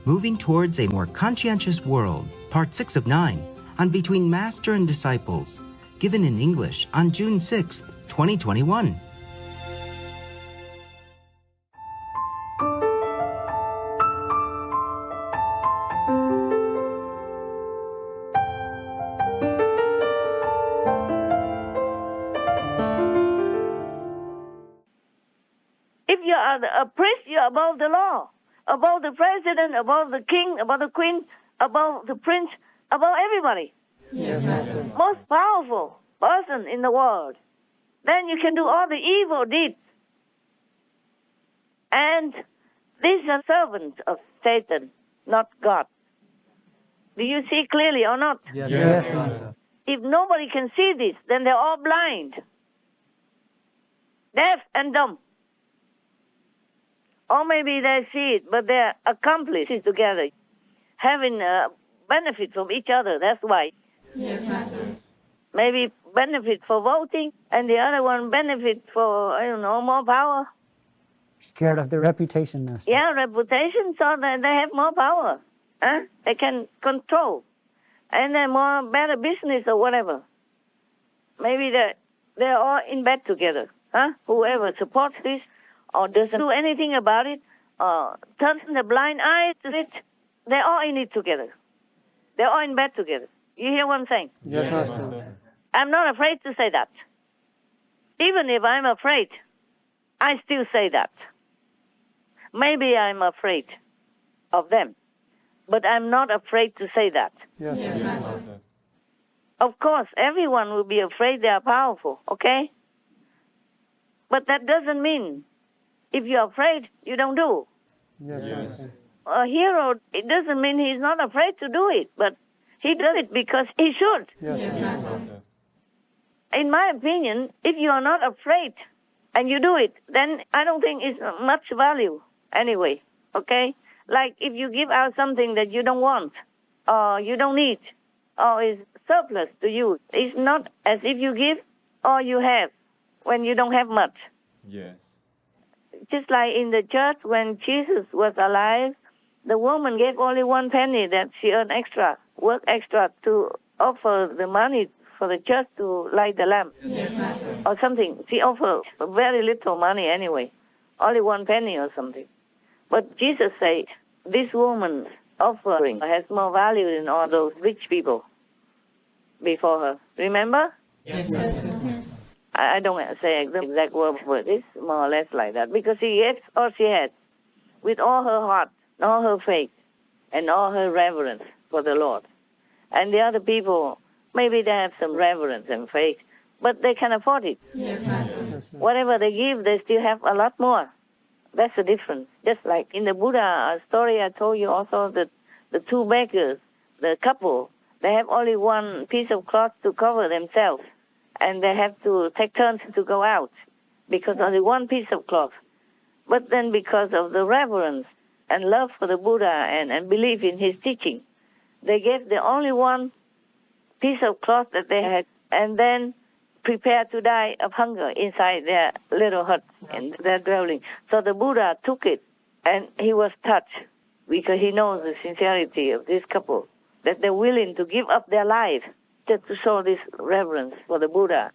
Moving Towards a More Conscientious World, Part 6 of 9, on Between Master and Disciples, given in English on June 6, 2021. If you are a priest, you are above the law, above the president, above the king, above the queen, above the prince, above everybody. Yes, Master. Most powerful person in the world. Then you can do all the evil deeds. And these are servants of Satan, not God. Do you see clearly or not? Yes, Master. If nobody can see this, then they're all blind, deaf and dumb. Or maybe they see it, but they're accomplices together, having benefit from each other. That's why. Yes, Master. Maybe benefit for voting, and the other one benefit for, I don't know, more power. Scared of their reputation, Master. Yeah, reputation, so that they have more power. Huh? They can control. And then more better business or whatever. Maybe they're all in bed together. Huh? Whoever supports this or doesn't do anything about it, or turns the blind eye to it, they're all in it together. They're all in bed together. You hear what I'm saying? Yes, Master. I'm not afraid to say that. Even if I'm afraid, I still say that. Maybe I'm afraid of them, but I'm not afraid to say that. Yes, Master. Of course, everyone will be afraid they are powerful, okay? But that doesn't mean if you're afraid, you don't do. Yes, Master. A hero, it doesn't mean he's not afraid to do it, but he does it because he should. Yes, Master. In my opinion, if you are not afraid and you do it, then I don't think it's much value anyway, okay? Like if you give out something that you don't want, or you don't need, or is surplus to you, it's not as if you give all you have when you don't have much. Yes. Just like in the church when Jesus was alive, the woman gave only 1 penny that she earned extra, worked extra to offer the money for the church to light the lamp. Yes, Master. Or something. She offered very little money anyway, only 1 penny or something. But Jesus said, this woman's offering has more value than all those rich people before her. Remember? Yes, Master. I don't say the exact word, but it's more or less like that. Because she gave all she had with all her heart, all her faith, and all her reverence for the Lord. And the other people, maybe they have some reverence and faith, but they can afford it. Yes, Master. Whatever they give, they still have a lot more. That's the difference. Just like in the Buddha story I told you also that the 2 beggars, the couple, they have only 1 piece of cloth to cover themselves. And they have to take turns to go out because only 1 piece of cloth. But then because of the reverence and love for the Buddha and belief in his teaching, they gave the only 1 piece of cloth that they had and then prepared to die of hunger inside their little hut and their dwelling. So the Buddha took it and he was touched because he knows the sincerity of this couple, that they're willing to give up their life just to show this reverence for the Buddha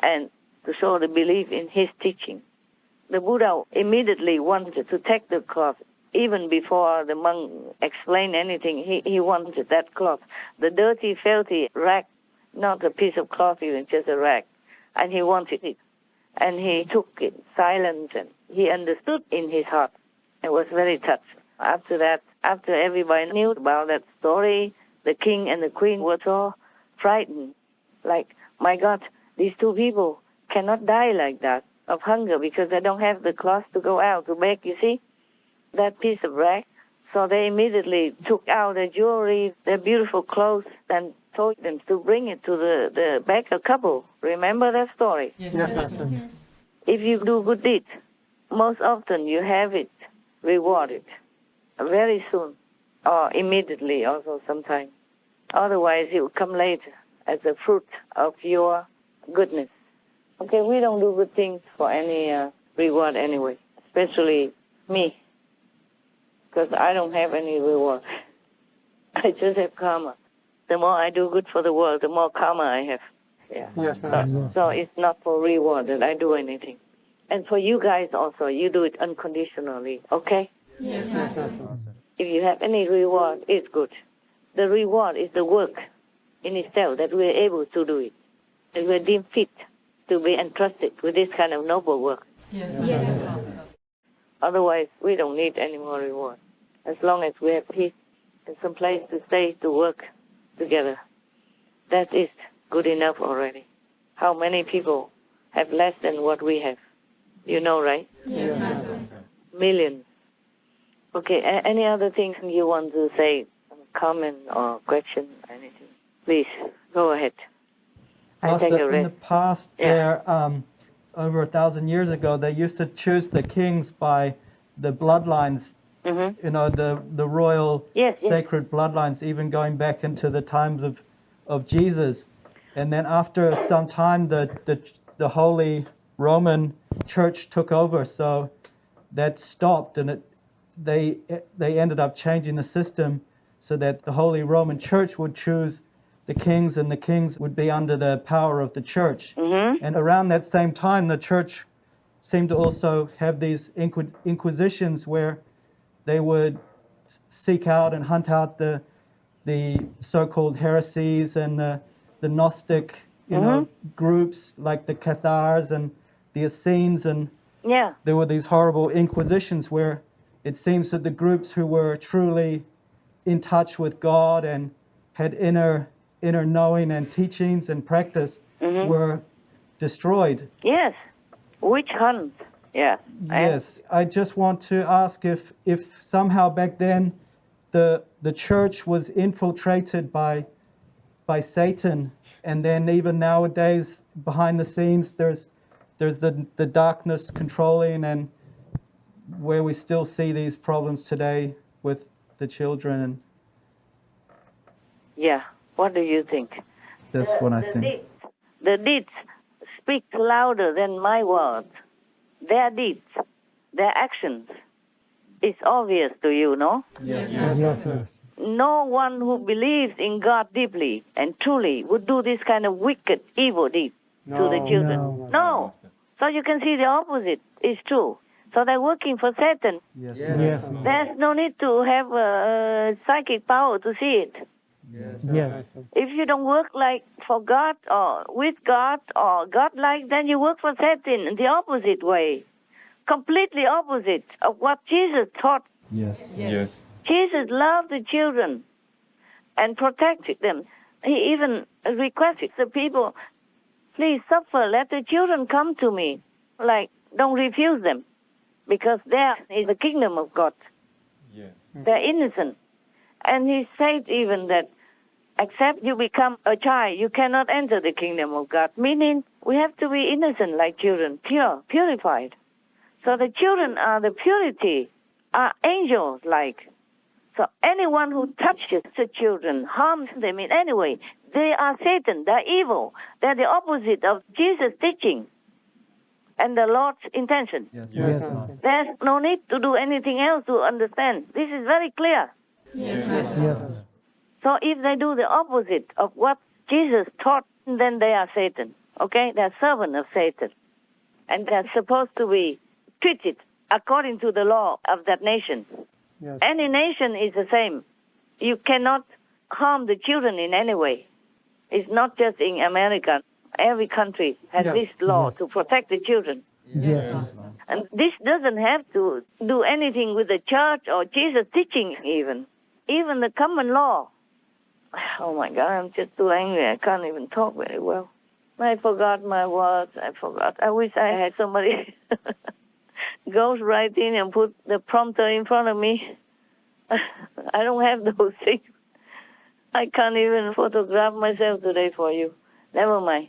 and to show the belief in his teaching. The Buddha immediately wanted to take the cloth. Even before the monk explained anything, he wanted that cloth. The dirty, filthy rag, not a piece of cloth even, just a rag. And he wanted it. And he took it, silent, and he understood in his heart and was very touched. After that, after everybody knew about that story, the king and the queen were so frightened, like, my God, these 2 people cannot die like that of hunger because they don't have the cloth to go out to beg, you see, that piece of rag. So they immediately took out their jewelry, their beautiful clothes, and told them to bring it to the beggar couple. Remember that story? Yes, Master. If you do good deeds, most often you have it rewarded very soon or immediately also sometimes. Otherwise, it will come later as a fruit of your goodness. Okay, we don't do good things for any reward anyway, especially me. because I don't have any reward. I just have karma. The more I do good for the world, the more karma I have. Yeah. Yes, Master. So it's not for reward that I do anything. And for you guys also, you do it unconditionally, okay? Yes, Master. If you have any reward, it's good. The reward is the work in itself that we're able to do it. That we're deemed fit to be entrusted with this kind of noble work. Yes. Otherwise, we don't need any more reward. As long as we have peace and some place to stay to work together, that is good enough already. How many people have less than what we have? You know, right? Yes, Master. Millions. Okay, any other things you want to say, comment or question, anything? Please, go ahead. I take a Master, in the rest. past, Yeah. there, over 1,000 years ago, they used to choose the kings by the bloodlines, Mm-hmm. you know, the royal Yes, yes. sacred bloodlines, even going back into the times of Jesus. And then after some time, the Holy Roman Church took over, so that stopped, and they ended up changing the system so that the Holy Roman Church would choose the kings, and the kings would be under the power of the church. Mm-hmm. And around that same time, the church seemed to also have these inquisitions where they would seek out and hunt out the so-called heresies and the Gnostic, groups like the Cathars and the Essenes, and Yeah. there were these horrible inquisitions where it seems that the groups who were truly in touch with God and had inner knowing and teachings and practice were destroyed. Yes. Witch hunt. Yeah. Yes, I just want to ask if somehow back then the church was infiltrated by Satan, and then even nowadays behind the scenes there's the darkness controlling, and where we still see these problems today with the children, and Yeah. What do you think? that's what I think. The deeds speak louder than my words. Their deeds, their actions. It's obvious to you, no? Yes, Yes, Master. No one who believes in God deeply and truly would do this kind of wicked, evil deed to the children. No. So you can see the opposite is true. So they're working for Satan. Yes. Yes. There's no need to have psychic power to see it. Yes. If you don't work like for God or with God or God-like, then you work for Satan in the opposite way. Completely opposite of what Jesus taught. Yes. Jesus loved the children and protected them. He even requested the people, please suffer, let the children come to me. Like, don't refuse them, because there is the kingdom of God. They're innocent. And he said even that, except you become a child, you cannot enter the kingdom of God. Meaning, we have to be innocent like children, pure, purified. So the children are the purity, are angels-like. So anyone who touches the children, harms them in any way, they are Satan, they're evil. They're the opposite of Jesus' teaching and the Lord's intention. Yes. Yes, Master. There's no need to do anything else to understand. This is very clear. Yes, Master. Yes, Master. So if they do the opposite of what Jesus taught, then they are Satan. Okay? They're servants of Satan. And they're supposed to be treated according to the law of that nation. Yes. Any nation is the same. You cannot harm the children in any way. It's not just in America. Every country has Yes. this law Yes. to protect the children. Yes, Master. And this doesn't have to do anything with the church or Jesus' teaching even. Even the common law. Oh my God, I'm just too angry. I can't even talk very well. I forgot my words. I forgot. I wish I had somebody goes right in and put the prompter in front of me. I don't have those things. I can't even photograph myself today for you. Never mind.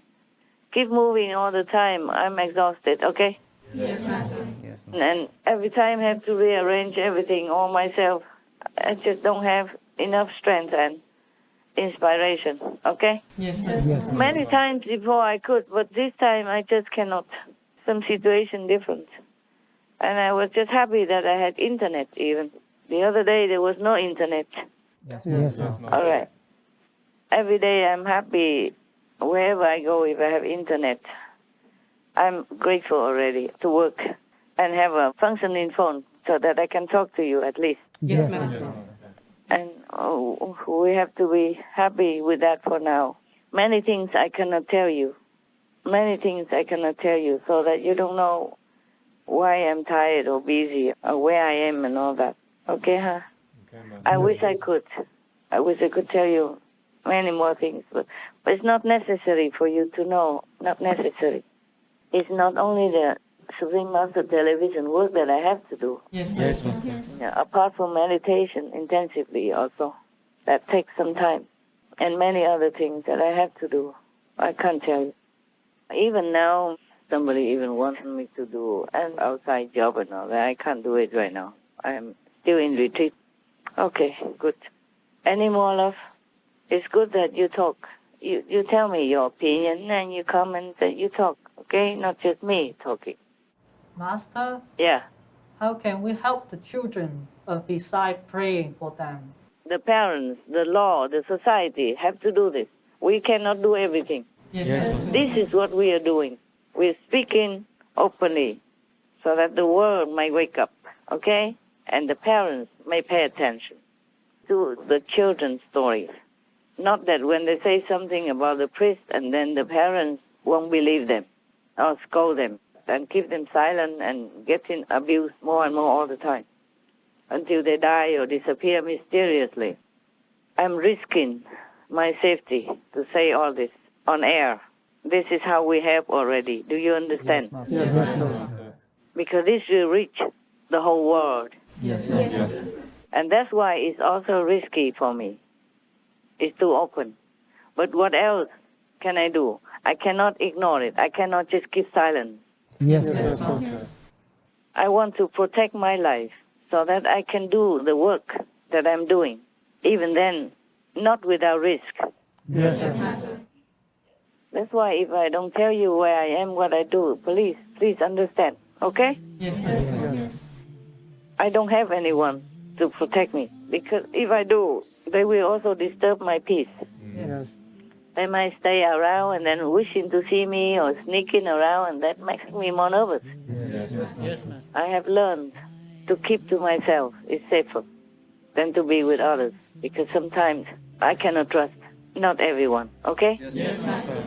Keep moving all the time. I'm exhausted, okay? Yes, Master. And every time I have to rearrange everything all myself. I just don't have enough strength and inspiration, okay? Yes, Master. Yes, Master. Many times before I could, but this time I just cannot. Some situation different. And I was just happy that I had internet even. The other day there was no internet. Yes, Yes, Master. All right. Every day I'm happy wherever I go if I have internet. I'm grateful already to work and have a functioning phone so that I can talk to you at least. Yes, Master. And we have to be happy with that for now. Many things I cannot tell you. Many things I cannot tell you so that you don't know why I'm tired or busy or where I am and all that. Okay, huh? I wish I could. I wish I could tell you many more things, but it's not necessary for you to know. Not necessary. It's not only the Supreme Master television work that I have to do. Yes, Yes, Master. Master. Yeah, apart from meditation intensively also. That takes some time. And many other things that I have to do. I can't tell you. Even now, somebody even wants me to do an outside job and all that. I can't do it right now. I'm still in retreat. Okay, good. Any more, love? It's good that you talk. You tell me your opinion and you come and say you talk, okay? Not just me talking. Master, Yeah. how can we help the children besides praying for them? The parents, the law, the society have to do this. We cannot do everything. Yes, Yes. Master. This is what we are doing. We're speaking openly so that the world may wake up, okay? And the parents may pay attention to the children's stories. Not that when they say something about the priest and then the parents won't believe them or scold them and keep them silent and getting abused more and more all the time until they die or disappear mysteriously. I'm risking my safety to say all this on air. This is how we have already. Do you understand? Yes, Master. Yes, Master. Because this will reach the whole world. Yes, Yes. Master. And that's why it's also risky for me. It's too open. But what else can I do? I cannot ignore it. I cannot just keep silent. Yes, Yes, Master. Master. I want to protect my life so that I can do the work that I'm doing. Even then, not without risk. Yes, Yes, Master. Master. That's why if I don't tell you where I am, what I do, please understand. Okay? Yes, Master. Yes. I don't have anyone to protect me. Because if I do, they will also disturb my peace. Yes. They might stay around and then wishing to see me or sneaking around, and that makes me more nervous. Yes, Master. I have learned to keep to myself is safer than to be with others, because sometimes I cannot trust not everyone. Okay? Yes, Master.